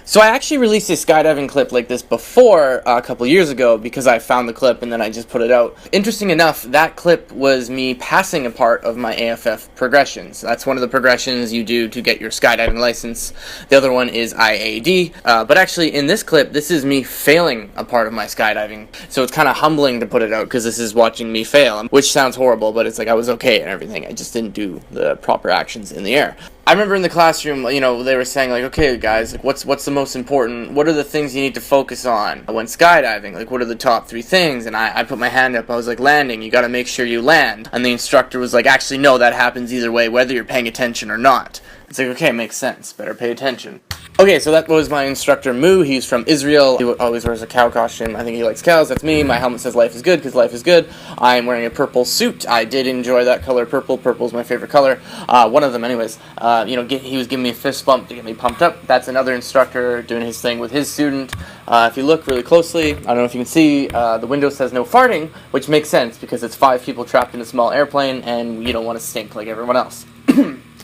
So I actually released a skydiving clip like this before a couple years ago because I found the clip and then I just put it out. Interesting enough, that clip was me passing a part of my AFF progressions. That's one of the progressions you do to get your skydiving license. The other one is IAD. But actually in this clip, this is me failing a part of my skydiving. So it's kind of humbling to put it out because this is watching me fail, which sounds horrible, but it's like I was okay and everything. I just didn't do the proper actions in the air. I remember in the classroom, you know, they were saying like, okay guys, like what's the most important, what are the things you need to focus on when skydiving, like what are the top 3 things, and I put my hand up, I was like, landing, you gotta make sure you land, and the instructor was like, actually no, that happens either way, whether you're paying attention or not. It's like, okay, makes sense, better pay attention. Okay, so that was my instructor, Moo. He's from Israel. He always wears a cow costume. I think he likes cows. That's me. My helmet says life is good because life is good. I'm wearing a purple suit. I did enjoy that color, purple. Purple's my favorite color. One of them, anyways. You know, he was giving me a fist bump to get me pumped up. That's another instructor doing his thing with his student. If you look really closely, I don't know if you can see, the window says no farting, which makes sense because it's 5 people trapped in a small airplane and you don't want to stink like everyone else.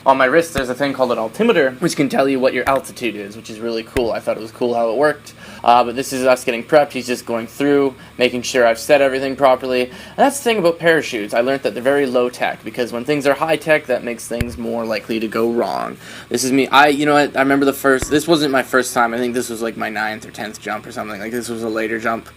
On my wrist, there's a thing called an altimeter, which can tell you what your altitude is, which is really cool. I thought it was cool how it worked. But this is us getting prepped. He's just going through, making sure I've set everything properly. And that's the thing about parachutes. I learned that they're very low-tech, because when things are high-tech, that makes things more likely to go wrong. This is me. You know what? I remember this wasn't my first time. I think this was like my 9th or 10th jump or something. Like, this was a later jump.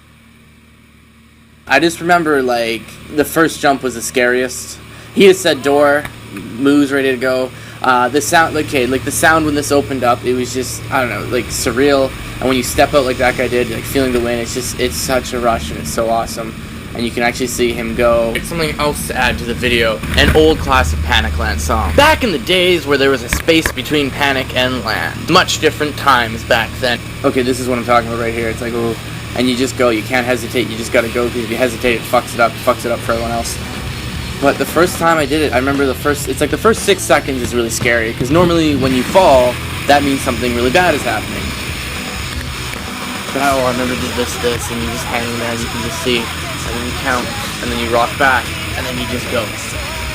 I just remember, like, the first jump was the scariest. He had said door. Moo's ready to go. The sound, okay, like the sound when this opened up, it was just, I don't know, like surreal. And when you step out like that guy did, like feeling the wind, it's such a rush and it's so awesome. And you can actually see him go. Something else to add to the video, an old classic Panicland song. Back in the days where there was a space between Panic and Land. Much different times back then. Okay, this is what I'm talking about right here. It's like, oh, and you just go, you can't hesitate, you just gotta go, because if you hesitate, it fucks it up for everyone else. But the first time I did it, I remember it's like the first 6 seconds is really scary, because normally when you fall, that means something really bad is happening. But I remember this, and you just hang there, and you can just see, and then you count, and then you rock back, and then you just go.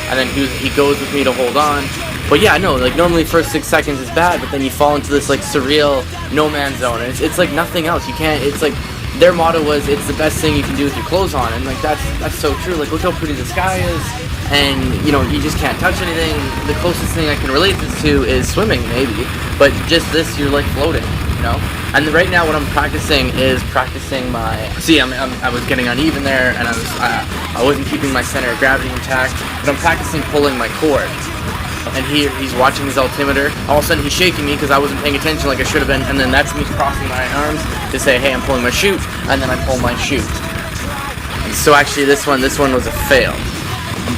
And then he goes with me to hold on. But yeah, no, like normally first 6 seconds is bad, but then you fall into this like surreal no man's zone, and it's like nothing else. You can't, it's like, their motto was, it's the best thing you can do with your clothes on, and like that's so true. Like, look how pretty the sky is, and you know, you just can't touch anything. The closest thing I can relate this to is swimming, maybe, but just this, you're like floating, you know. And right now what I'm practicing is my, see, I was getting uneven there, and I wasn't keeping my center of gravity intact, but I'm practicing pulling my cord. And he's watching his altimeter. All of a sudden he's shaking me because I wasn't paying attention like I should have been, and then that's me crossing my arms to say, hey, I'm pulling my chute, and then I pull my chute. So actually this one was a fail.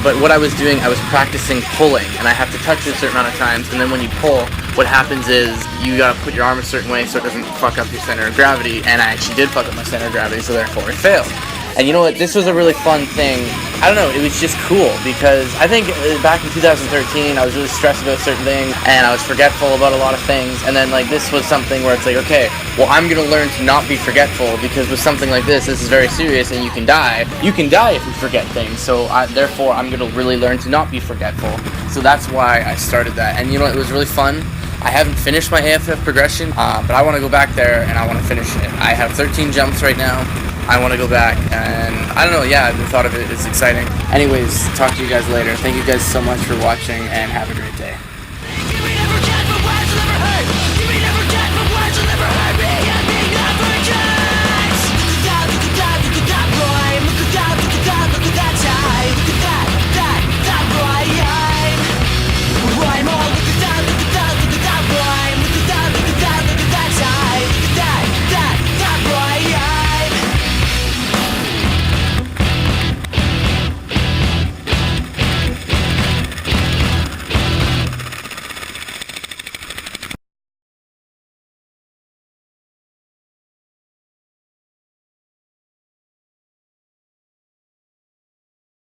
But what I was doing, I was practicing pulling, and I have to touch it a certain amount of times, and then when you pull, what happens is you gotta put your arm a certain way so it doesn't fuck up your center of gravity, and I actually did fuck up my center of gravity, so therefore it failed. And you know what, this was a really fun thing. I don't know, it was just cool, because I think back in 2013, I was really stressed about certain things, and I was forgetful about a lot of things, and then like this was something where it's like, okay, well I'm gonna learn to not be forgetful, because with something like this is very serious, and you can die. You can die if you forget things, so therefore I'm gonna really learn to not be forgetful. So that's why I started that, and you know, it was really fun. I haven't finished my AFF progression, but I want to go back there, and I want to finish it. I have 13 jumps right now. I want to go back, and I don't know, yeah, the thought of it is exciting. Anyways, talk to you guys later. Thank you guys so much for watching, and have a great day.